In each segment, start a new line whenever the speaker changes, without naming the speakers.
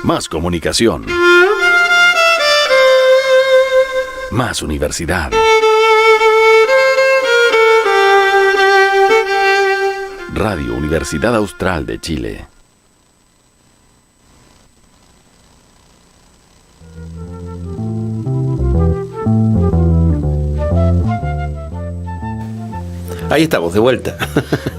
Más comunicación. Más universidad. Radio Universidad Austral de Chile.
Ahí estamos, de vuelta.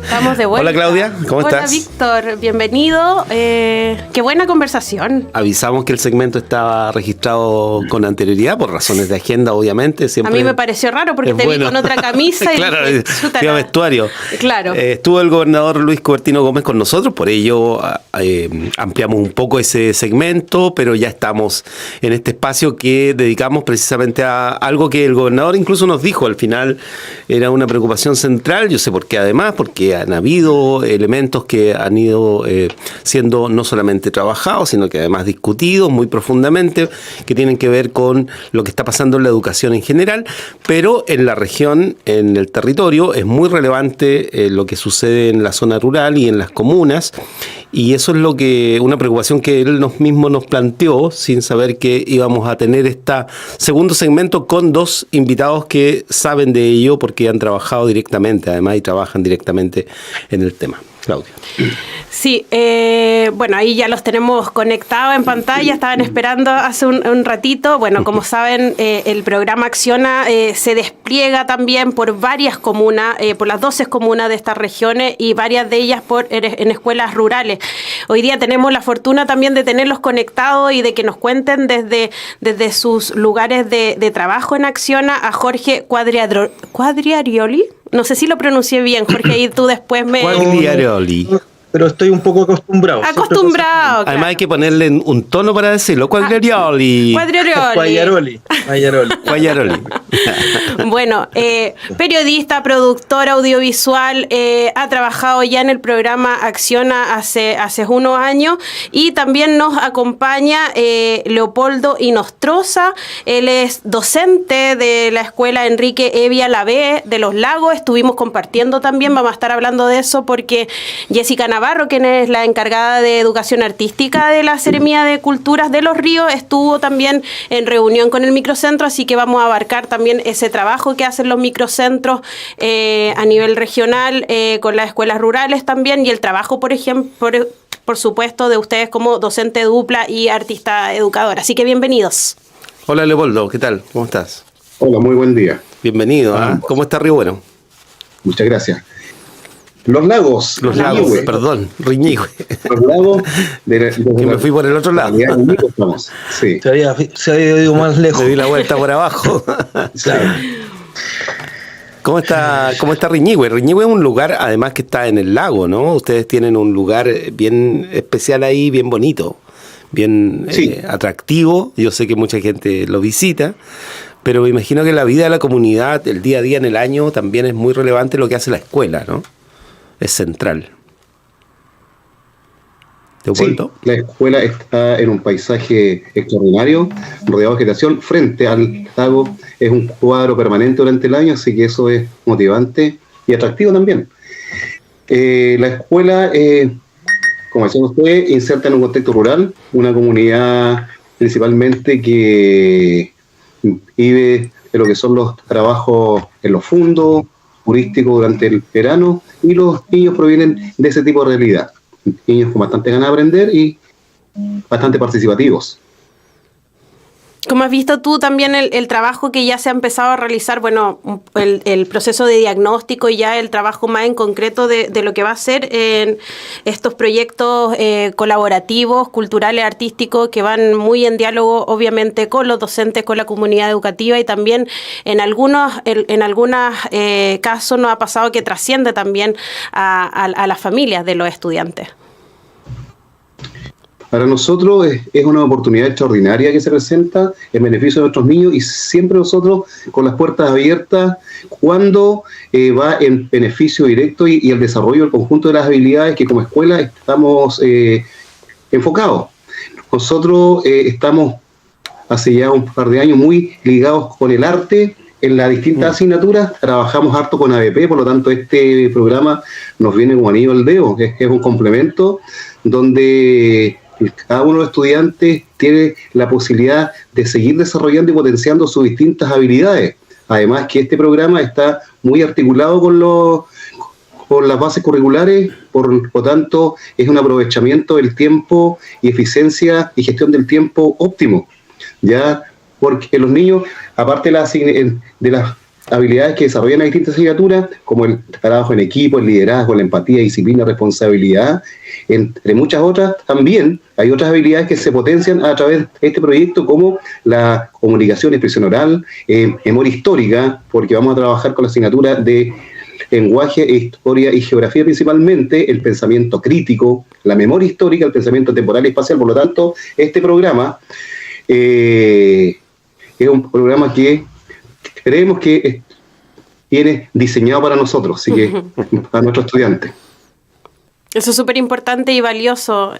Estamos de vuelta.
Hola Claudia, ¿cómo estás?
Hola Víctor, bienvenido. Qué buena conversación.
Avisamos que el segmento estaba registrado con anterioridad, por razones de agenda, obviamente. Siempre
a mí me pareció raro porque te vi con otra camisa.
Claro,
y
fui a vestuario.
Claro.
Estuvo el gobernador Luis Cubertino Gómez con nosotros, por ello ampliamos un poco ese segmento, pero ya estamos en este espacio que dedicamos precisamente a algo que el gobernador incluso nos dijo al final, era una preocupación central. Yo sé por qué, además, porque han habido elementos que han ido siendo no solamente trabajados, sino que además discutidos muy profundamente, que tienen que ver con lo que está pasando en la educación en general, pero en la región, en el territorio, es muy relevante lo que sucede en la zona rural y en las comunas, y eso es lo que una preocupación que él mismo nos planteó, sin saber que íbamos a tener este segundo segmento con dos invitados que saben de ello porque han trabajado directamente, además, y trabajan directamente en el tema. Claudia.
Sí, bueno, ahí ya los tenemos conectados en pantalla, estaban esperando hace un ratito. Bueno, como saben, el programa Acciona se despliega también por varias comunas, por las 12 comunas de estas regiones y varias de ellas en escuelas rurales. Hoy día tenemos la fortuna también de tenerlos conectados y de que nos cuenten desde sus lugares de trabajo en Acciona a Jorge Quadriarioli. No sé si lo pronuncié bien, Jorge, y tú después me...
Quadriarioli.
Pero estoy un poco acostumbrado.
Acostumbrado,
Además hay que ponerle un tono para decirlo. Quadriarioli.
Quadriarioli. Bueno, periodista, productor audiovisual, ha trabajado ya en el programa Acciona hace unos años y también nos acompaña Leopoldo Inostroza. Él es docente de la escuela Enrique Evia Lavé de Los Lagos. Estuvimos compartiendo también, vamos a estar hablando de eso porque Jessica Navarro, quien es la encargada de educación artística de la Seremía de Culturas de Los Ríos, estuvo también en reunión con el microcentro, así que vamos a abarcar también ese trabajo que hacen los microcentros a nivel regional, con las escuelas rurales también, y el trabajo, por ejemplo, por supuesto, de ustedes como docente dupla y artista educadora. Así que bienvenidos.
Hola Leopoldo, ¿qué tal? ¿Cómo estás?
Hola, muy buen día.
Bienvenido. ¿Cómo está Río Bueno?
Muchas gracias. Los lagos,
perdón, Riñihue.
Los lagos
que me fui por el otro lado.
Sí.
Se había ido más lejos.
Le di la vuelta por abajo.
Claro.
¿Cómo está Riñihue? Riñihue es un lugar, además, que está en el lago, ¿no? Ustedes tienen un lugar bien especial ahí, bien bonito, bien atractivo. Yo sé que mucha gente lo visita, pero me imagino que la vida de la comunidad, el día a día en el año, también es muy relevante lo que hace la escuela, ¿no? Es central.
Sí, la escuela está en un paisaje extraordinario, rodeado de vegetación, frente al lago. Es un cuadro permanente durante el año, así que eso es motivante y atractivo también. La escuela, como decían ustedes, inserta en un contexto rural, una comunidad principalmente que vive de lo que son los trabajos en los fundos turísticos durante el verano, y los niños provienen de ese tipo de realidad. Niños con bastante ganas de aprender y bastante participativos.
¿Cómo has visto tú también el trabajo que ya se ha empezado a realizar? Bueno, el proceso de diagnóstico y ya el trabajo más en concreto de lo que va a ser en estos proyectos colaborativos, culturales, artísticos, que van muy en diálogo, obviamente, con los docentes, con la comunidad educativa, y también en algunos casos nos ha pasado que trasciende también a las familias de los estudiantes.
Para nosotros es una oportunidad extraordinaria que se presenta en beneficio de nuestros niños, y siempre nosotros con las puertas abiertas cuando va en beneficio directo y el desarrollo del conjunto de las habilidades que como escuela estamos enfocados. Nosotros estamos hace ya un par de años muy ligados con el arte en las distintas asignaturas, trabajamos harto con ABP, por lo tanto este programa nos viene como anillo al dedo, es un complemento donde cada uno de los estudiantes tiene la posibilidad de seguir desarrollando y potenciando sus distintas habilidades. Además que este programa está muy articulado con las bases curriculares, por lo tanto es un aprovechamiento del tiempo y eficiencia y gestión del tiempo óptimo, ya porque los niños, aparte de las habilidades que desarrollan las distintas asignaturas, como el trabajo en equipo, el liderazgo, la empatía, disciplina, responsabilidad, entre muchas otras, también hay otras habilidades que se potencian a través de este proyecto, como la comunicación, expresión oral, memoria histórica, porque vamos a trabajar con la asignatura de lenguaje, historia y geografía principalmente, el pensamiento crítico, la memoria histórica, el pensamiento temporal y espacial. Por lo tanto, este programa es un programa que creemos que viene diseñado para nosotros, así que para nuestros estudiantes.
Eso es súper importante y valioso,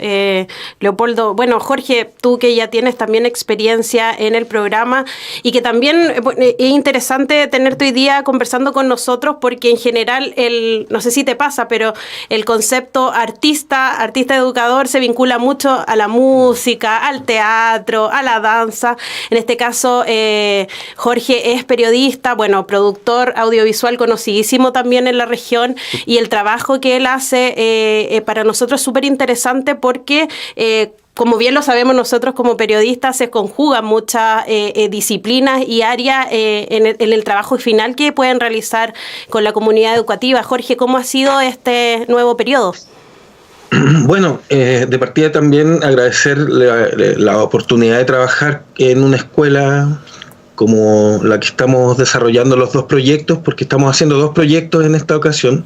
Leopoldo. Bueno, Jorge, tú que ya tienes también experiencia en el programa y que también es interesante tenerte hoy día conversando con nosotros, porque en general, no sé si te pasa, pero el concepto artista educador se vincula mucho a la música, al teatro, a la danza. En este caso, Jorge es periodista, bueno, productor audiovisual conocidísimo también en la región, y el trabajo que él hace para nosotros es súper interesante porque como bien lo sabemos nosotros como periodistas, se conjugan muchas disciplinas y áreas en el trabajo final que pueden realizar con la comunidad educativa. Jorge, ¿cómo ha sido este nuevo periodo?
Bueno, de partida también agradecer la oportunidad de trabajar en una escuela como la que estamos desarrollando los dos proyectos, porque estamos haciendo dos proyectos en esta ocasión,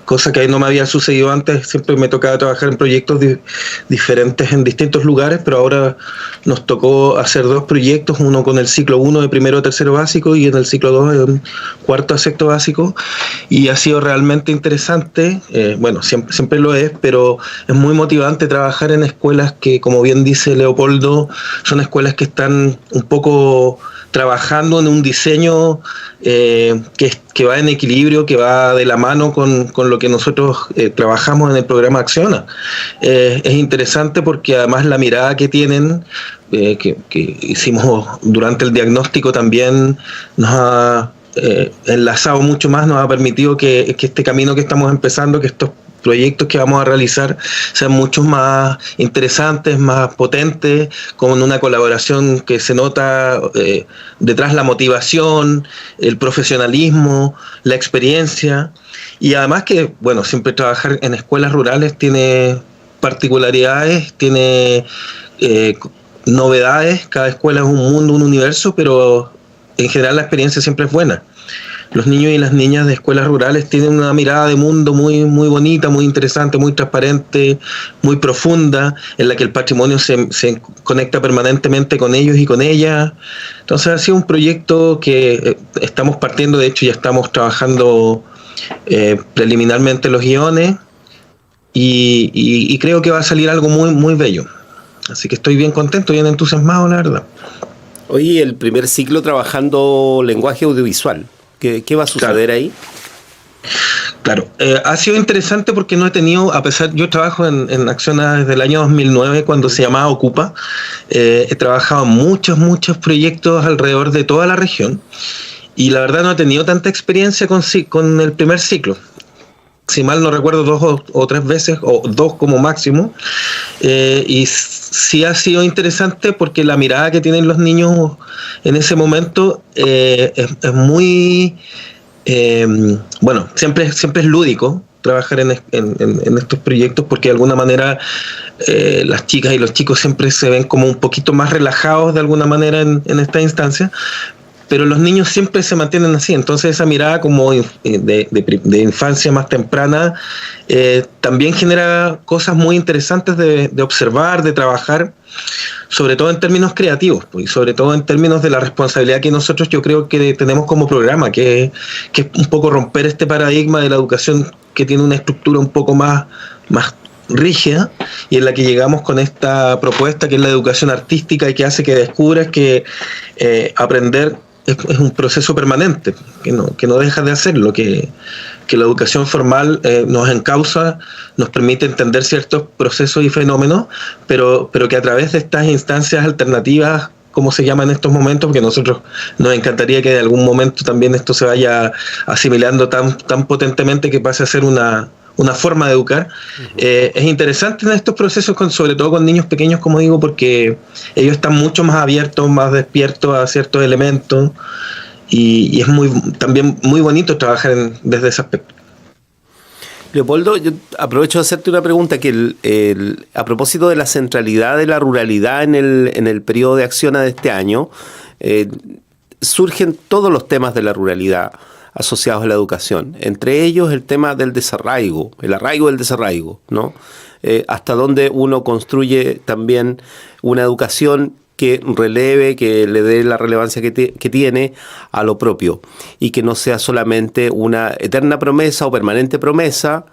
cosa que no me había sucedido antes. Siempre me tocaba trabajar en proyectos diferentes en distintos lugares, pero ahora nos tocó hacer dos proyectos, uno con el ciclo 1 de primero a tercero básico y en el ciclo 2 de cuarto a sexto básico, y ha sido realmente interesante. Bueno, siempre lo es, pero es muy motivante trabajar en escuelas que, como bien dice Leopoldo, son escuelas que están un poco trabajando en un diseño que va en equilibrio, que va de la mano con lo que nosotros trabajamos en el programa Acciona. Es interesante porque además la mirada que tienen, que hicimos durante el diagnóstico, también nos ha enlazado mucho más, nos ha permitido que este camino que estamos empezando, que estos proyectos que vamos a realizar sean mucho más interesantes, más potentes, con una colaboración que se nota detrás, la motivación, el profesionalismo, la experiencia, y además que, bueno, siempre trabajar en escuelas rurales tiene particularidades, tiene novedades. Cada escuela es un mundo, un universo, pero en general la experiencia siempre es buena. Los niños y las niñas de escuelas rurales tienen una mirada de mundo muy, muy bonita, muy interesante, muy transparente, muy profunda, en la que el patrimonio se conecta permanentemente con ellos y con ellas. Entonces ha sido un proyecto que estamos partiendo, de hecho ya estamos trabajando preliminarmente los guiones, y creo que va a salir algo muy, muy bello. Así que estoy bien contento, bien entusiasmado, la verdad.
Oye, el primer ciclo trabajando lenguaje audiovisual, ¿qué va a suceder ahí?
Claro, ha sido interesante porque no he tenido, yo trabajo en Acciona desde el año 2009, cuando se llamaba Ocupa. He trabajado en muchos proyectos alrededor de toda la región, y la verdad no he tenido tanta experiencia con el primer ciclo. Si mal no recuerdo, 2 o 3 veces, o 2 como máximo, y sí ha sido interesante porque la mirada que tienen los niños en ese momento es muy, bueno, siempre es lúdico trabajar en estos proyectos, porque de alguna manera las chicas y los chicos siempre se ven como un poquito más relajados de alguna manera en esta instancia, pero los niños siempre se mantienen así. Entonces esa mirada como de infancia más temprana también genera cosas muy interesantes de observar, de trabajar, sobre todo en términos creativos, y sobre todo en términos de la responsabilidad que nosotros, yo creo que tenemos como programa, que es un poco romper este paradigma de la educación que tiene una estructura un poco más rígida, y en la que llegamos con esta propuesta que es la educación artística, y que hace que descubras que aprender es un proceso permanente, que no deja de hacerlo, que la educación formal nos encausa, nos permite entender ciertos procesos y fenómenos, pero que a través de estas instancias alternativas, como se llama en estos momentos, porque a nosotros nos encantaría que de algún momento también esto se vaya asimilando tan potentemente que pase a ser una forma de educar. Es interesante en estos procesos, sobre todo con niños pequeños, como digo, porque ellos están mucho más abiertos, más despiertos a ciertos elementos, y es también muy bonito trabajar desde ese aspecto.
Leopoldo, yo aprovecho de hacerte una pregunta que a propósito de la centralidad de la ruralidad en el periodo de acción de este año, surgen todos los temas de la ruralidad asociados a la educación, entre ellos el tema del desarraigo, el arraigo del desarraigo, ¿no? Hasta donde uno construye también una educación que releve, que le dé la relevancia que tiene a lo propio, y que no sea solamente una eterna promesa o permanente promesa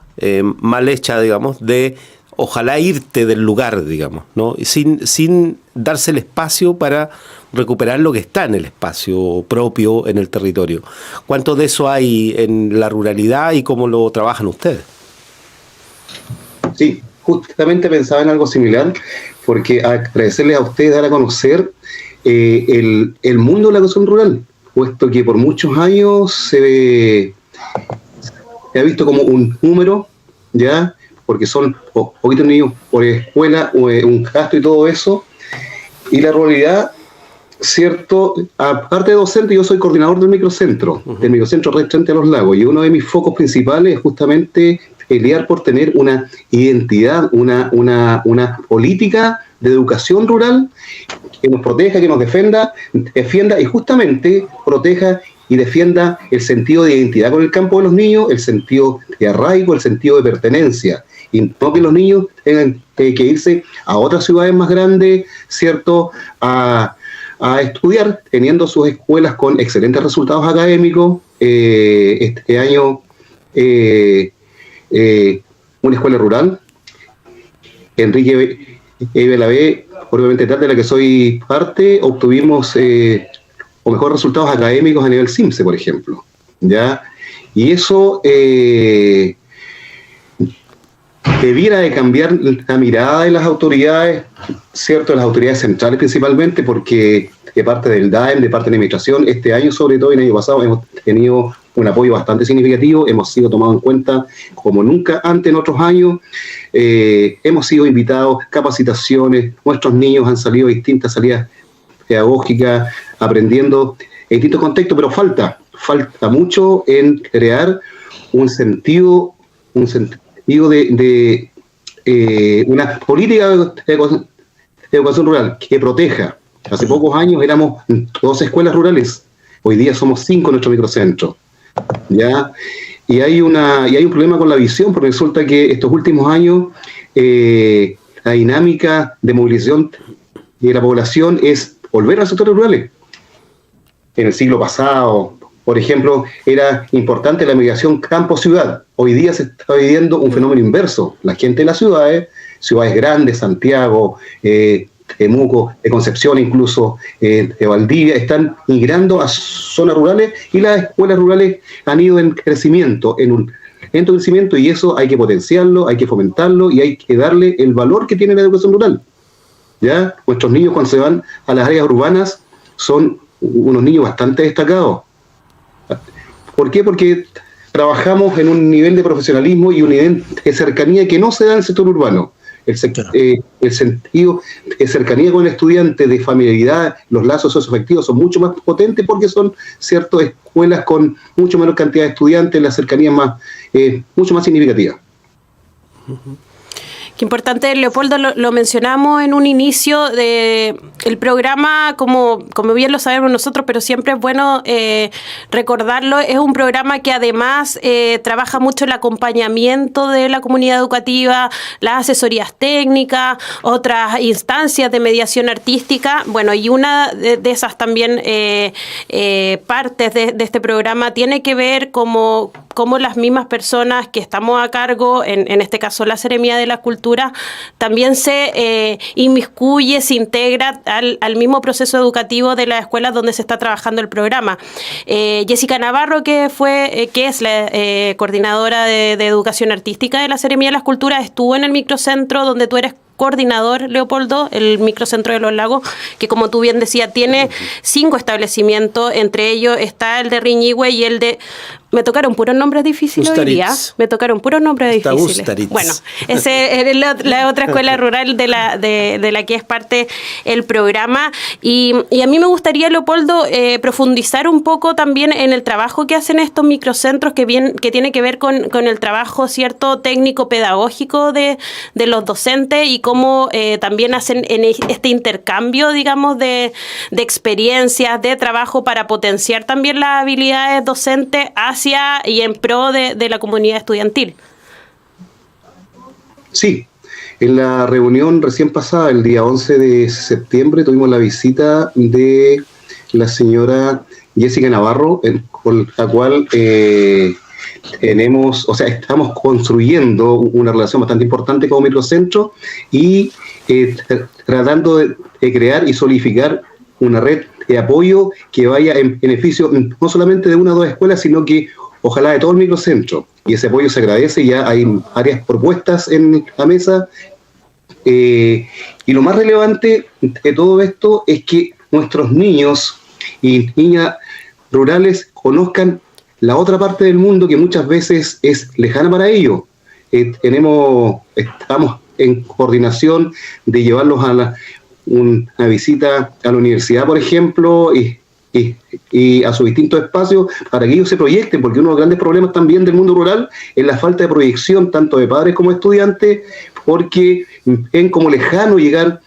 mal hecha, digamos, de ojalá irte del lugar, digamos, ¿no? Sin darse el espacio para recuperar lo que está en el espacio propio, en el territorio. ¿Cuánto de eso hay en la ruralidad y cómo lo trabajan ustedes?
Sí, justamente pensaba en algo similar, porque agradecerles a ustedes dar a conocer el mundo de la educación rural, puesto que por muchos años se ha visto como un número, ¿ya? Porque son poquitos niños por escuela, un gasto y todo eso, y la ruralidad, cierto, aparte de docente, yo soy coordinador del microcentro, del microcentro Restante a los Lagos, y uno de mis focos principales es justamente pelear por tener una identidad, una política de educación rural que nos proteja, que nos defienda y justamente proteja y defienda el sentido de identidad con el campo de los niños, el sentido de arraigo, el sentido de pertenencia, y no que los niños tengan que irse a otras ciudades más grandes, ¿cierto?, a estudiar, teniendo sus escuelas con excelentes resultados académicos. Este año una escuela rural, Enrique Belalvé, obviamente de la que soy parte, obtuvimos mejores resultados académicos a nivel CIMSE, por ejemplo, ¿ya? Y eso debiera de cambiar la mirada de las autoridades, ¿cierto?, de las autoridades centrales principalmente, porque de parte del DAEM, de parte de la administración, este año sobre todo y el año pasado hemos tenido un apoyo bastante significativo, hemos sido tomados en cuenta como nunca antes en otros años, hemos sido invitados, capacitaciones, nuestros niños han salido a distintas salidas pedagógicas, aprendiendo en distintos contextos, pero falta mucho en crear un sentido de una política de educación rural que proteja. Hace pocos años éramos 12 escuelas rurales, hoy día somos 5 en nuestro microcentro, ¿ya? Y hay un problema con la visión, porque resulta que estos últimos años la dinámica de movilización de la población es volver a los sectores rurales. En el siglo pasado, por ejemplo, era importante la migración campo-ciudad. Hoy día se está viviendo un fenómeno inverso. La gente de las ciudades grandes, Santiago, Temuco, de Concepción incluso, de Valdivia, están migrando a zonas rurales, y las escuelas rurales han ido en crecimiento, y eso hay que potenciarlo, hay que fomentarlo y hay que darle el valor que tiene la educación rural, ¿ya? Nuestros niños cuando se van a las áreas urbanas son unos niños bastante destacados. ¿Por qué? Porque trabajamos en un nivel de profesionalismo y un nivel de cercanía que no se da en el sector urbano. El sentido de cercanía con el estudiante, de familiaridad, los lazos socioafectivos son mucho más potentes porque son, cierto, escuelas con mucho menor cantidad de estudiantes, la cercanía es mucho más significativa.
Qué importante, Leopoldo, lo mencionamos en un inicio de el programa, como bien lo sabemos nosotros, pero siempre es bueno recordarlo. Es un programa que además trabaja mucho el acompañamiento de la comunidad educativa, las asesorías técnicas, otras instancias de mediación artística. Bueno, y una de esas también partes de este programa tiene que ver como cómo las mismas personas que estamos a cargo, en este caso la Seremía de la Cultura, también se inmiscuye, se integra al mismo proceso educativo de las escuelas donde se está trabajando el programa. Jessica Navarro, que es la coordinadora de educación artística de la Seremía de las Culturas, estuvo en el microcentro donde tú eres coordinador, Leopoldo, el microcentro de Los Lagos, que como tú bien decías, tiene 5 establecimientos, entre ellos está el de Riñihue y el de... Me tocaron puros nombres difíciles hoy día. Me tocaron puros nombres difíciles.
Ustaritz.
Bueno, esa es la otra escuela rural de la que es parte el programa. Y a mí me gustaría, Leopoldo, profundizar un poco también en el trabajo que hacen estos microcentros, que tiene que ver con el trabajo, cierto, técnico-pedagógico de los docentes y cómo también hacen en este intercambio, digamos, de experiencias, de trabajo para potenciar también las habilidades docentes hacia y en pro de la comunidad estudiantil.
Sí, en la reunión recién pasada, el día 11 de septiembre, tuvimos la visita de la señora Jessica Navarro, con la cual estamos construyendo una relación bastante importante como microcentro y tratando de crear y solidificar una red de apoyo que vaya en beneficio no solamente de una o dos escuelas, sino que ojalá de todo el microcentro. Y ese apoyo se agradece, ya hay varias propuestas en la mesa. Y lo más relevante de todo esto es que nuestros niños y niñas rurales conozcan la otra parte del mundo que muchas veces es lejana para ellos. Estamos en coordinación de llevarlos a una visita a la universidad, por ejemplo, y a sus distintos espacios para que ellos se proyecten, porque uno de los grandes problemas también del mundo rural es la falta de proyección tanto de padres como estudiantes, porque ven como lejano llegar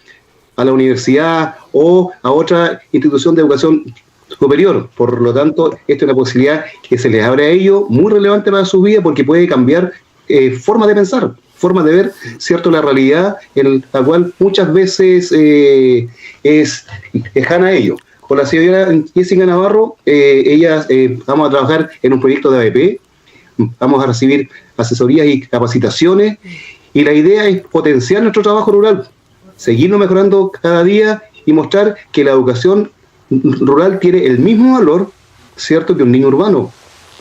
a la universidad o a otra institución de educación superior. Por lo tanto, esta es una posibilidad que se les abre a ellos, muy relevante para su vida, porque puede cambiar forma de pensar, forma de ver, cierto, la realidad en la cual muchas veces es lejana a ellos. Con la señora Jessica Navarro, vamos a trabajar en un proyecto de ABP, vamos a recibir asesorías y capacitaciones, y la idea es potenciar nuestro trabajo rural, seguirnos mejorando cada día y mostrar que la educación rural tiene el mismo valor, cierto, que un niño urbano,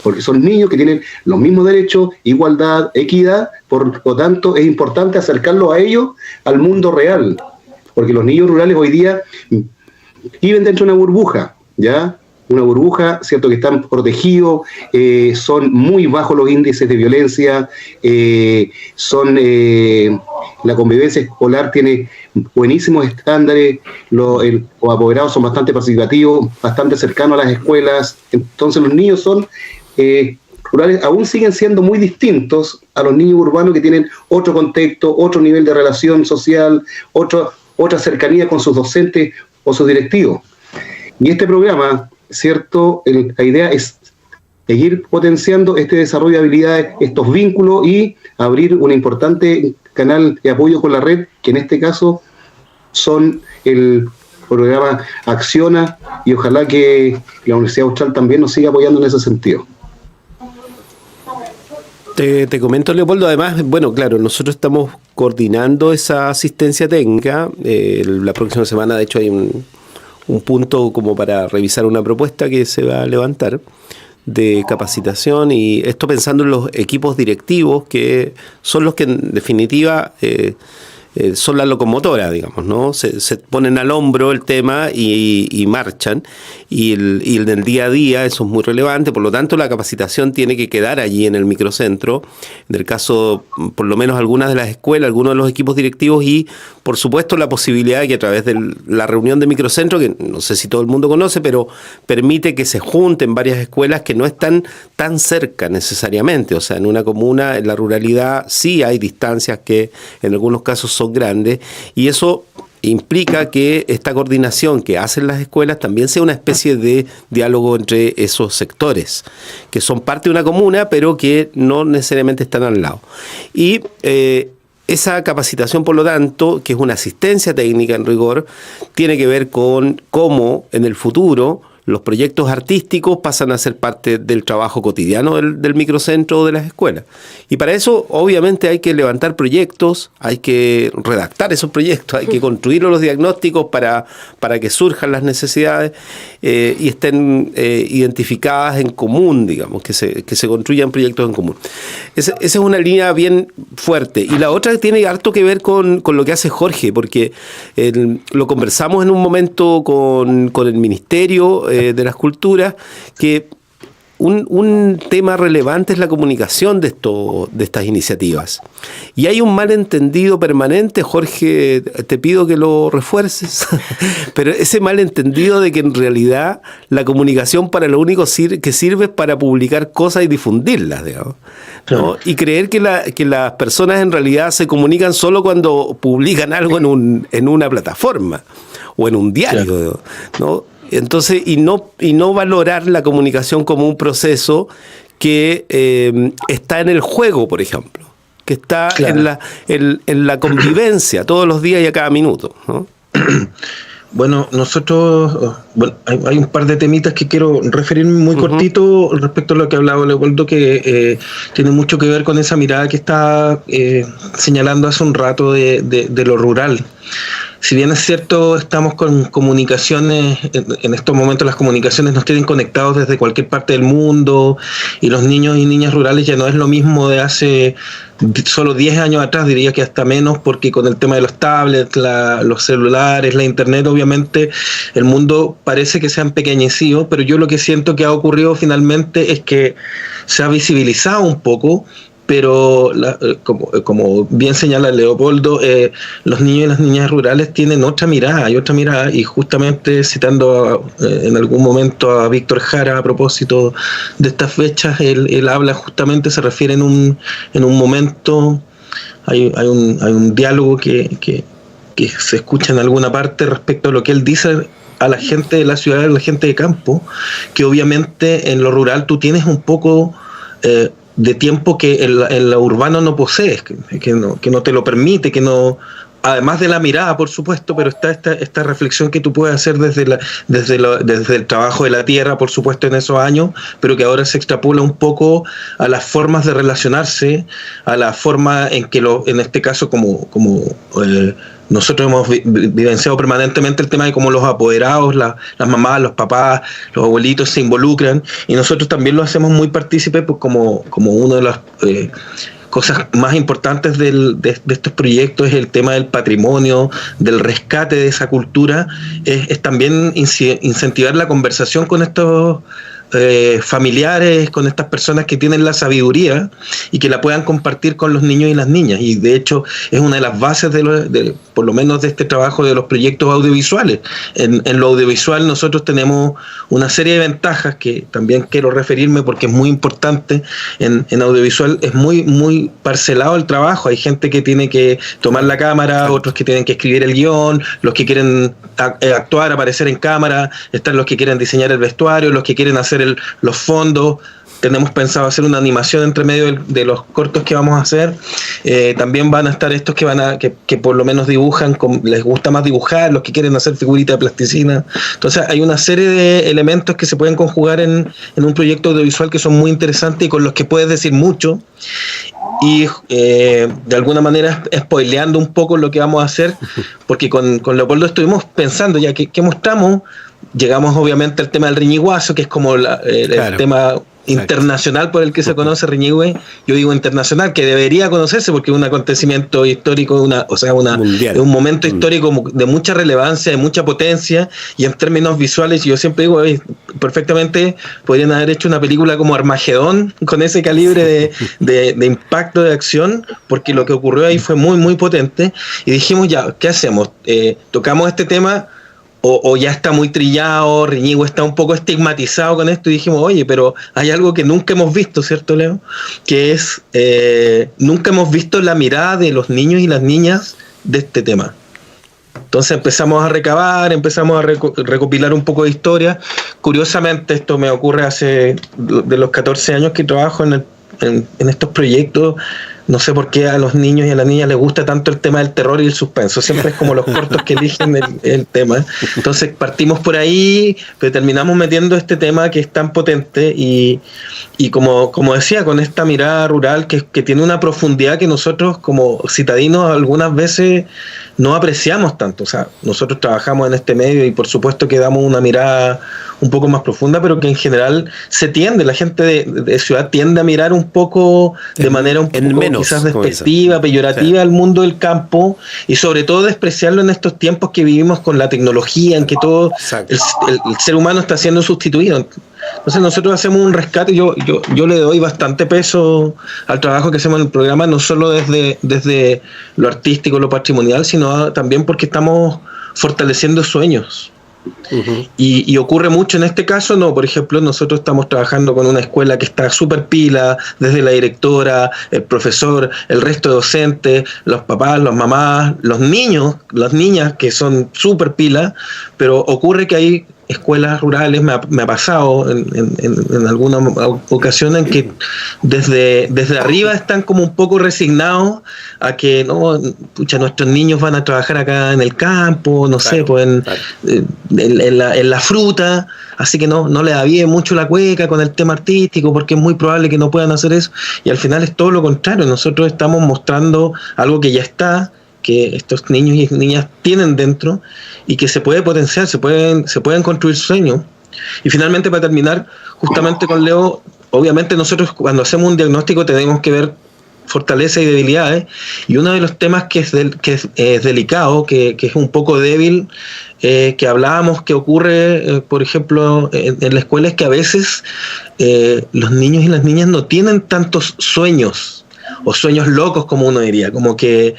porque son niños que tienen los mismos derechos, igualdad, equidad. Por lo tanto es importante acercarlos a ellos al mundo real, porque los niños rurales hoy día viven dentro de una burbuja, ¿ya? Una burbuja, cierto, que están protegidos, son muy bajos los índices de violencia, la convivencia escolar tiene buenísimos estándares, los apoderados son bastante participativos, bastante cercanos a las escuelas. Entonces los niños rurales aún siguen siendo muy distintos a los niños urbanos, que tienen otro contexto, otro nivel de relación social, otra cercanía con sus docentes o sus directivos. Y este programa, cierto, la idea es seguir potenciando este desarrollo de habilidades, estos vínculos, y abrir un importante canal de apoyo con la red, que en este caso son el programa Acciona, y ojalá que la Universidad Austral también nos siga apoyando en ese sentido.
Te comento, Leopoldo, además, bueno, claro, nosotros estamos coordinando esa asistencia técnica. La próxima semana, de hecho, hay un punto como para revisar una propuesta que se va a levantar de capacitación, y esto pensando en los equipos directivos, que son los que en definitiva son la locomotora, digamos, ¿no? Se ponen al hombro el tema y marchan, y en el día a día eso es muy relevante. Por lo tanto, la capacitación tiene que quedar allí en el microcentro, en el caso, por lo menos algunas de las escuelas, algunos de los equipos directivos, y por supuesto la posibilidad de que a través de la reunión de microcentro, que no sé si todo el mundo conoce, pero permite que se junten varias escuelas que no están tan cerca necesariamente. O sea, en una comuna, en la ruralidad, sí hay distancias que en algunos casos son grandes, y eso implica que esta coordinación que hacen las escuelas también sea una especie de diálogo entre esos sectores, que son parte de una comuna, pero que no necesariamente están al lado. Y esa capacitación, por lo tanto, que es una asistencia técnica en rigor, tiene que ver con cómo en el futuro los proyectos artísticos pasan a ser parte del trabajo cotidiano del microcentro o de las escuelas. Y para eso, obviamente, hay que levantar proyectos, hay que redactar esos proyectos, hay que construir los diagnósticos para que surjan las necesidades y estén identificadas en común, digamos, que se construyan proyectos en común. Esa es una línea bien fuerte. Y la otra tiene harto que ver con lo que hace Jorge, porque lo conversamos en un momento con el Ministerio de las Culturas, que un tema relevante es la comunicación de estas iniciativas. Y hay un malentendido permanente, Jorge, te pido que lo refuerces, pero ese malentendido de que en realidad la comunicación para lo único que sirve es para publicar cosas y difundirlas, digamos, ¿no? Y creer que las personas en realidad se comunican solo cuando publican algo en una plataforma o en un diario, ¿no? Entonces, y no valorar la comunicación como un proceso que está en el juego, por ejemplo, que está en la convivencia todos los días y a cada minuto, ¿no?
Bueno, nosotros, hay un par de temitas que quiero referirme muy cortito respecto a lo que hablaba Leopoldo, que tiene mucho que ver con esa mirada que está señalando hace un rato de lo rural. Si bien es cierto, estamos con comunicaciones, en estos momentos las comunicaciones nos tienen conectados desde cualquier parte del mundo, y los niños y niñas rurales ya no es lo mismo de hace solo 10 años atrás, diría que hasta menos, porque con el tema de los tablets, los celulares, la internet, obviamente el mundo parece que se ha empequeñecido, pero yo lo que siento que ha ocurrido finalmente es que se ha visibilizado un poco, pero como bien señala Leopoldo, los niños y las niñas rurales tienen otra mirada, y justamente citando en algún momento a Víctor Jara a propósito de estas fechas, él habla justamente, se refiere en un momento, hay un diálogo que se escucha en alguna parte respecto a lo que él dice a la gente de la ciudad, a la gente de campo, que obviamente en lo rural tú tienes un poco de tiempo que en lo urbano no posees, que no te lo permite, que no, además de la mirada, por supuesto, pero está esta reflexión que tú puedes hacer desde el trabajo de la tierra, por supuesto, en esos años, pero que ahora se extrapola un poco a las formas de relacionarse, a la forma en que en este caso como nosotros hemos vivenciado permanentemente el tema de cómo los apoderados, las mamás, los papás, los abuelitos se involucran, y nosotros también lo hacemos muy partícipe, pues como una de las cosas más importantes de estos proyectos es el tema del patrimonio, del rescate de esa cultura, es también incentivar la conversación con estos familiares, con estas personas que tienen la sabiduría y que la puedan compartir con los niños y las niñas. Y de hecho es una de las bases por lo menos de este trabajo de los proyectos audiovisuales. En lo audiovisual nosotros tenemos una serie de ventajas que también quiero referirme porque es muy importante. En audiovisual es muy, muy parcelado el trabajo. Hay gente que tiene que tomar la cámara, otros que tienen que escribir el guión, los que quieren actuar, aparecer en cámara, están los que quieren diseñar el vestuario, los que quieren hacer los fondos. Tenemos pensado hacer una animación entre medio de los cortos que vamos a hacer. También van a estar estos que por lo menos dibujan, les gusta más dibujar, los que quieren hacer figuritas de plasticina. Entonces hay una serie de elementos que se pueden conjugar en un proyecto audiovisual que son muy interesantes y con los que puedes decir mucho. Y de alguna manera spoileando un poco lo que vamos a hacer, porque con Leopoldo estuvimos pensando ya que mostramos. Llegamos obviamente al tema del Riñiguazo, que es como el tema internacional por el que se conoce Riñihue. Yo digo internacional, que debería conocerse porque es un acontecimiento histórico, un momento histórico de mucha relevancia, de mucha potencia, y en términos visuales, yo siempre digo, perfectamente podrían haber hecho una película como Armagedón, con ese calibre de impacto de acción, porque lo que ocurrió ahí fue muy, muy potente, y dijimos, ya, ¿qué hacemos? Tocamos este tema, o ya está muy trillado, Riñihue está un poco estigmatizado con esto, y dijimos, oye, pero hay algo que nunca hemos visto, ¿cierto, Leo? Que es, nunca hemos visto la mirada de los niños y las niñas de este tema. Entonces empezamos a recabar, empezamos a recopilar un poco de historia. Curiosamente, esto me ocurre hace de los 14 años que trabajo en estos proyectos. No sé por qué a los niños y a las niñas les gusta tanto el tema del terror y el suspenso. Siempre es como los cortos que eligen el tema. Entonces partimos por ahí, pero terminamos metiendo este tema que es tan potente y como decía, con esta mirada rural que tiene una profundidad que nosotros como citadinos algunas veces no apreciamos tanto. O sea, nosotros trabajamos en este medio y por supuesto que damos una mirada un poco más profunda, pero que en general se tiende, la gente de ciudad tiende a mirar un poco de manera un poco menos, quizás despectiva, peyorativa, al mundo del campo, y sobre todo despreciarlo en estos tiempos que vivimos con la tecnología, en que todo el ser humano está siendo sustituido. Entonces nosotros hacemos un rescate. Yo le doy bastante peso al trabajo que hacemos en el programa, no solo desde lo artístico, lo patrimonial, sino también porque estamos fortaleciendo sueños. Uh-huh. Y ocurre mucho en este caso, no, por ejemplo, nosotros estamos trabajando con una escuela que está súper pila, desde la directora, el profesor, el resto de docentes, los papás, las mamás, los niños, las niñas que son súper pila, pero ocurre que hay escuelas rurales, me ha pasado en alguna ocasión en que desde arriba están como un poco resignados a que no, pucha, nuestros niños van a trabajar acá en el campo, no sé, pues en la fruta, así que no le da bien mucho la cueca con el tema artístico porque es muy probable que no puedan hacer eso, y al final es todo lo contrario. Nosotros estamos mostrando algo que ya está, que estos niños y niñas tienen dentro y que se puede potenciar, se pueden construir sueños. Y finalmente, para terminar, justamente con Leo, obviamente nosotros cuando hacemos un diagnóstico tenemos que ver fortalezas y debilidades, y uno de los temas que es delicado, que es un poco débil, que hablábamos que ocurre, por ejemplo, en la escuela, es que a veces los niños y las niñas no tienen tantos sueños, o sueños locos, como uno diría, como que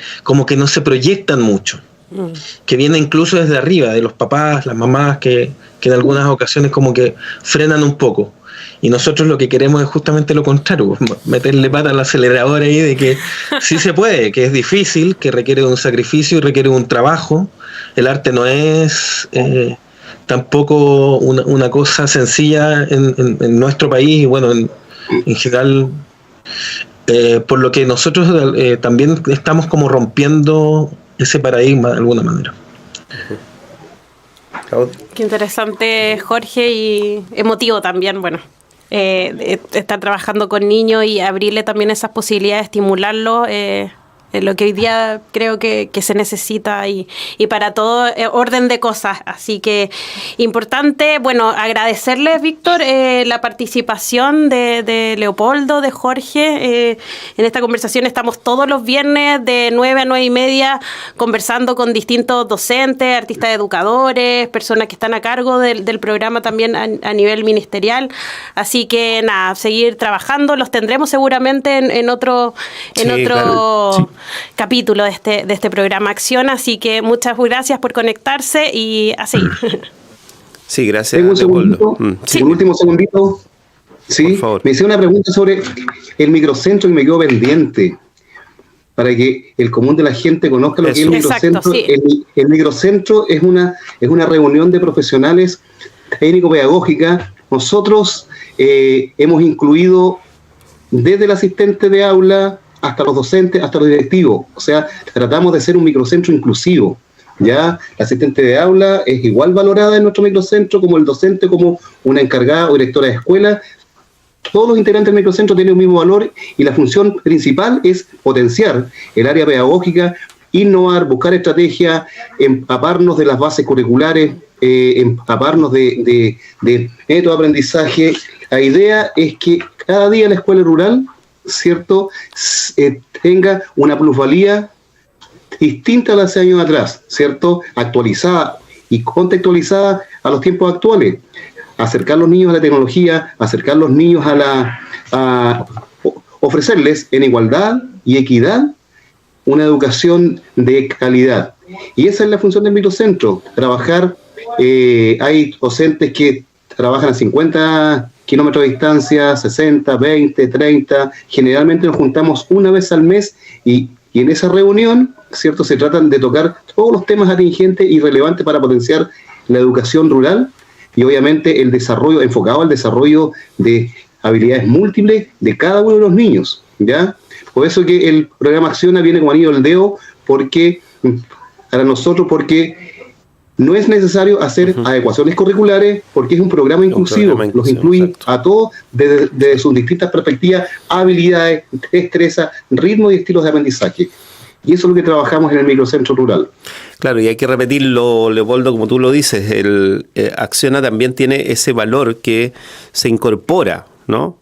no se proyectan mucho, que viene incluso desde arriba, de los papás, las mamás, que en algunas ocasiones como que frenan un poco. Y nosotros lo que queremos es justamente lo contrario, meterle pata al acelerador ahí de que sí se puede, que es difícil, que requiere un sacrificio y requiere un trabajo. El arte no es tampoco una cosa sencilla en nuestro país y bueno, en general. Por lo que nosotros también estamos como rompiendo ese paradigma de alguna manera.
Qué interesante, Jorge, y emotivo también, bueno, estar trabajando con niños y abrirle también esas posibilidades, estimularlo, lo que hoy día creo que se necesita y para todo orden de cosas. Así que importante, bueno, agradecerles, Víctor, la participación de Leopoldo, de Jorge. En esta conversación estamos todos los viernes de 9 a 9:30 conversando con distintos docentes, artistas educadores, personas que están a cargo del programa también a nivel ministerial. Así que nada, seguir trabajando. Los tendremos seguramente en otro claro. Sí. Capítulo de este programa Acción, así que muchas gracias por conectarse y a seguir.
Sí, gracias.
Tengo un segundito,
sí.
Un último segundito. Sí, por favor. Me hice una pregunta sobre el microcentro y me quedó pendiente para que el común de la gente conozca lo que es el microcentro. Sí. El microcentro es una reunión de profesionales técnico-pedagógica. Nosotros hemos incluido desde el asistente de aula hasta los docentes, hasta los directivos. O sea, tratamos de ser un microcentro inclusivo. Ya la asistente de aula es igual valorada en nuestro microcentro como el docente, como una encargada o directora de escuela. Todos los integrantes del microcentro tienen el mismo valor y la función principal es potenciar el área pedagógica, innovar, buscar estrategias, empaparnos de las bases curriculares, empaparnos de método de aprendizaje. La idea es que cada día la escuela rural, ¿cierto?, tenga una plusvalía distinta a la de hace años atrás, ¿cierto?, actualizada y contextualizada a los tiempos actuales. Acercar a los niños a la tecnología, acercar a los niños a ofrecerles en igualdad y equidad una educación de calidad. Y esa es la función del microcentro, trabajar. Hay docentes que trabajan a 50 kilómetros de distancia, 60, 20, 30, generalmente nos juntamos una vez al mes y en esa reunión, ¿cierto?, se tratan de tocar todos los temas atingentes y relevantes para potenciar la educación rural y obviamente el desarrollo, enfocado al desarrollo de habilidades múltiples de cada uno de los niños. ¿ya? Por eso que el programa Acciona viene como anillo al dedo, porque para nosotros, porque no es necesario hacer adecuaciones curriculares, porque es un programa inclusivo, los incluye exacto. A todos desde sus distintas perspectivas, habilidades, destrezas, ritmos y estilos de aprendizaje. Y eso es lo que trabajamos en el microcentro rural.
Claro, y hay que repetirlo, Leopoldo, como tú lo dices, el Acciona también tiene ese valor que se incorpora, ¿no?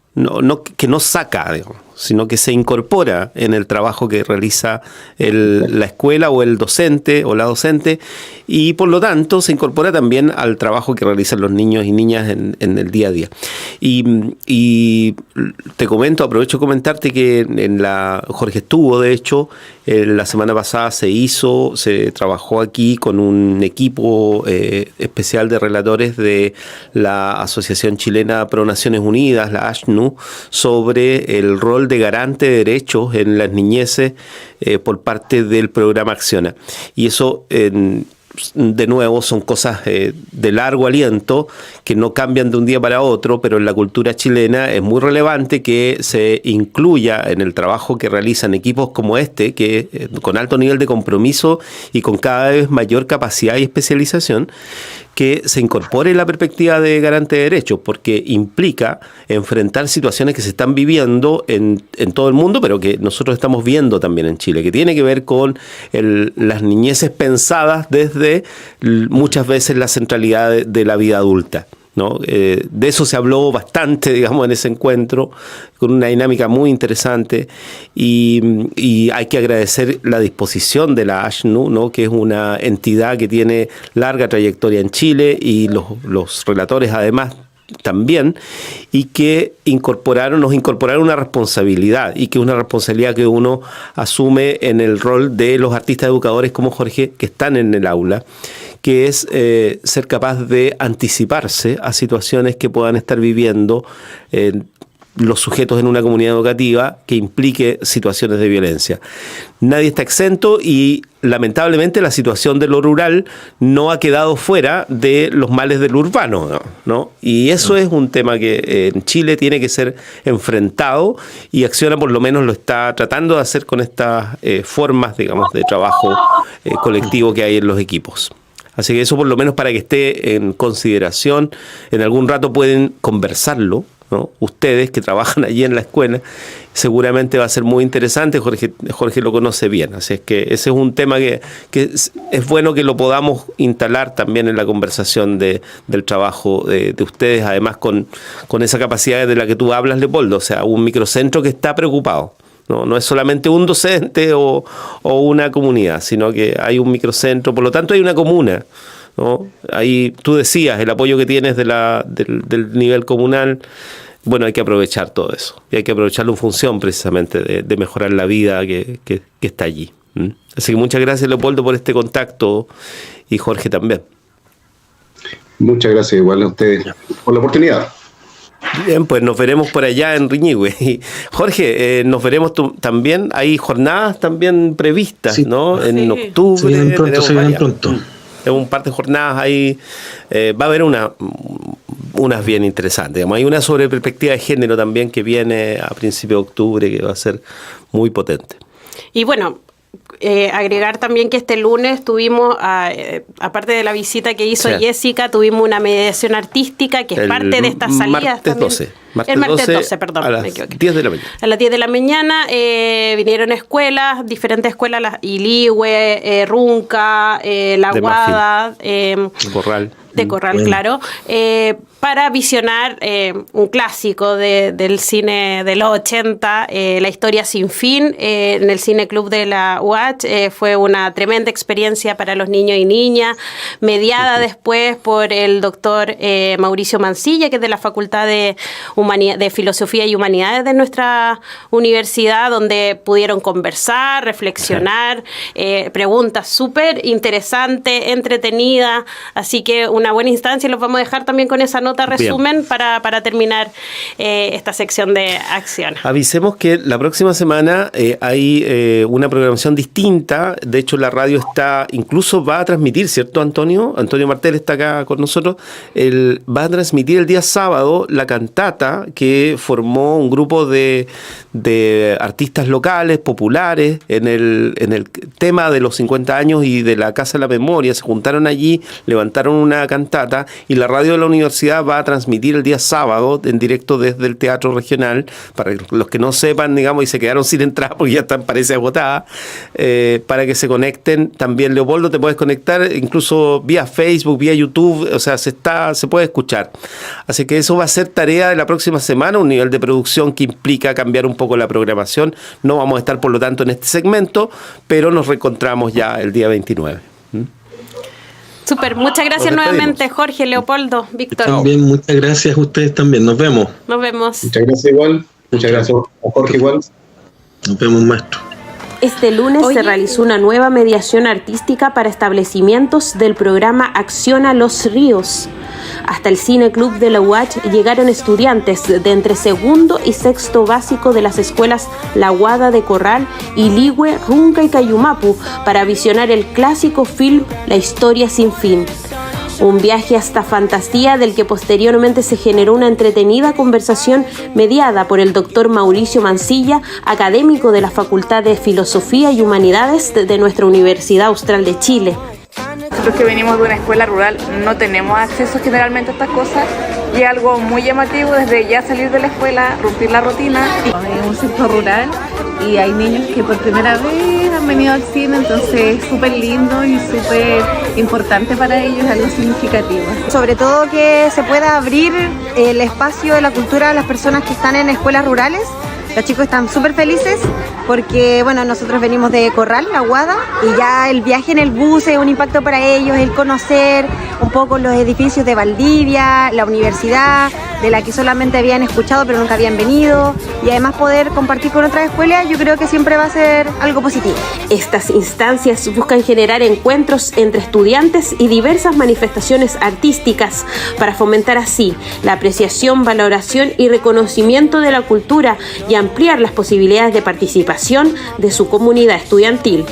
Que no saca, digamos, sino que se incorpora en el trabajo que realiza la escuela o el docente o la docente, y por lo tanto se incorpora también al trabajo que realizan los niños y niñas en el día a día. Y te comento, aprovecho de comentarte que Jorge estuvo, de hecho, la semana pasada se trabajó aquí con un equipo especial de relatores de la Asociación Chilena Pro Naciones Unidas, la ASHNU, sobre el rol de garante de derechos en las niñeces por parte del programa Acciona. Y eso, de nuevo, son cosas de largo aliento que no cambian de un día para otro, pero en la cultura chilena es muy relevante que se incluya en el trabajo que realizan equipos como este, que con alto nivel de compromiso y con cada vez mayor capacidad y especialización, que se incorpore la perspectiva de garante de derechos, porque implica enfrentar situaciones que se están viviendo en todo el mundo, pero que nosotros estamos viendo también en Chile, que tiene que ver con las niñeces pensadas desde muchas veces la centralidad de la vida adulta, ¿no? De eso se habló bastante, digamos, en ese encuentro, con una dinámica muy interesante, y hay que agradecer la disposición de la ASHNU, ¿no? Que es una entidad que tiene larga trayectoria en Chile, y los relatores además también, y que nos incorporaron una responsabilidad, y que es una responsabilidad que uno asume en el rol de los artistas educadores como Jorge, que están en el aula, que es ser capaz de anticiparse a situaciones que puedan estar viviendo los sujetos en una comunidad educativa que implique situaciones de violencia. Nadie está exento, y lamentablemente la situación de lo rural no ha quedado fuera de los males del urbano, ¿no? Y eso es un tema que en Chile tiene que ser enfrentado, y Acciona por lo menos lo está tratando de hacer con estas formas, digamos, de trabajo colectivo que hay en los equipos. Así que eso por lo menos para que esté en consideración. En algún rato pueden conversarlo, ¿no? Ustedes que trabajan allí en la escuela, seguramente va a ser muy interesante. Jorge lo conoce bien, así es que ese es un tema que es bueno que lo podamos instalar también en la conversación del trabajo de ustedes, además con esa capacidad de la que tú hablas, Leopoldo, o sea, un microcentro que está preocupado. No es solamente un docente o una comunidad, sino que hay un microcentro, por lo tanto hay una comuna, ¿no? Ahí tú decías, el apoyo que tienes del nivel comunal. Bueno, hay que aprovechar todo eso, y hay que aprovecharlo en función precisamente de mejorar la vida que está allí. Así que muchas gracias, Leopoldo, por este contacto, y Jorge también.
Muchas gracias igual a ustedes por la oportunidad.
Bien, pues nos veremos por allá en Riñihue. Y Jorge, nos veremos también, hay jornadas también previstas, sí, ¿no? En octubre.
Se vienen pronto.
Un par de jornadas ahí, va a haber unas bien interesantes. Digamos. Hay una sobre perspectiva de género también que viene a principios de octubre, que va a ser muy potente.
Y bueno, agregar también que este lunes tuvimos, aparte de la visita que hizo Jessica, tuvimos una mediación artística que es parte de estas salidas también. El martes 12, perdón,
a las 10 de la mañana.
A las 10 de la mañana vinieron escuelas, diferentes escuelas, Iligüe, Runca, La Guada,
Corral.
De Corral, claro, para visionar un clásico del cine de los 80, La historia sin fin, en el Cine Club de la UACH. Fue una tremenda experiencia para los niños y niñas, mediada después por el doctor Mauricio Mancilla, que es de la Facultad de Filosofía y Humanidades de nuestra universidad, donde pudieron conversar, reflexionar, preguntas súper interesantes, entretenidas, así que una buena instancia, y los vamos a dejar también con esa nota resumen para terminar esta sección de acción.
Avisemos que la próxima semana hay una programación distinta. De hecho, la radio incluso va a transmitir, ¿cierto, Antonio? Antonio Martel está acá con nosotros. Va a transmitir el día sábado la cantata Universidad que formó un grupo de artistas locales, populares, en el tema de los 50 años y de la Casa de la Memoria. Se juntaron allí, levantaron una cantata y la radio de la universidad va a transmitir el día sábado en directo desde el Teatro Regional. Para los que no sepan, digamos, y se quedaron sin entrada porque ya están, parece, agotada, para que se conecten. También, Leopoldo, te puedes conectar incluso vía Facebook, vía YouTube, o sea, se puede escuchar. Así que eso va a ser tarea de la próxima semana, un nivel de producción que implica cambiar un poco la programación. No vamos a estar, por lo tanto, en este segmento, pero nos reencontramos ya el día 29.
Súper, muchas gracias nuevamente, Jorge, Leopoldo, Víctor.
También muchas gracias a ustedes también, nos vemos.
Nos vemos.
Muchas gracias igual, muchas gracias a Jorge igual.
Nos vemos, maestro.
Este lunes se realizó una nueva mediación artística para establecimientos del programa Acciona Los Ríos. Hasta el Cine Club de la UH llegaron estudiantes de entre segundo y sexto básico de las escuelas La Guada de Corral, Iligüe, Runca y Cayumapu para visionar el clásico film La Historia Sin Fin. Un viaje hasta fantasía del que posteriormente se generó una entretenida conversación mediada por el doctor Mauricio Mancilla, académico de la Facultad de Filosofía y Humanidades de nuestra Universidad Austral de Chile.
Nosotros que venimos de una escuela rural no tenemos acceso generalmente a estas cosas y es algo muy llamativo desde ya salir de la escuela, romper la rutina.
Es un sector rural y hay niños que por primera vez han venido al cine, entonces es súper lindo y súper importante para ellos, algo significativo.
Sobre todo que se pueda abrir el espacio de la cultura a las personas que están en escuelas rurales. Los chicos están súper felices porque, bueno, nosotros venimos de Corral, La Guada, y ya el viaje en el bus es un impacto para ellos, el conocer un poco los edificios de Valdivia, la universidad, de la que solamente habían escuchado pero nunca habían venido, y además poder compartir con otras escuelas, yo creo que siempre va a ser algo positivo.
Estas instancias buscan generar encuentros entre estudiantes y diversas manifestaciones artísticas para fomentar así la apreciación, valoración y reconocimiento de la cultura y ampliar las posibilidades de participación de su comunidad estudiantil.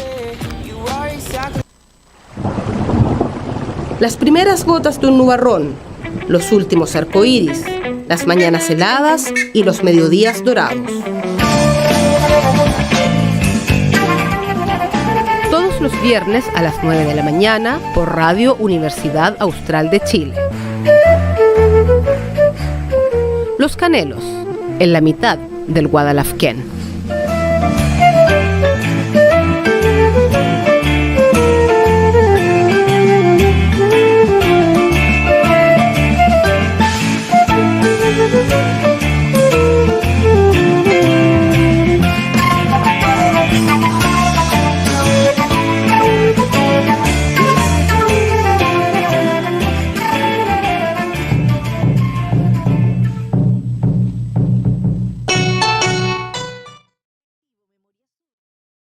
Las primeras gotas de un nubarrón, los últimos arcoíris, las mañanas heladas y los mediodías dorados. Todos los viernes a las 9 de la mañana por Radio Universidad Austral de Chile. Los Canelos, en la mitad del Guadalafquén.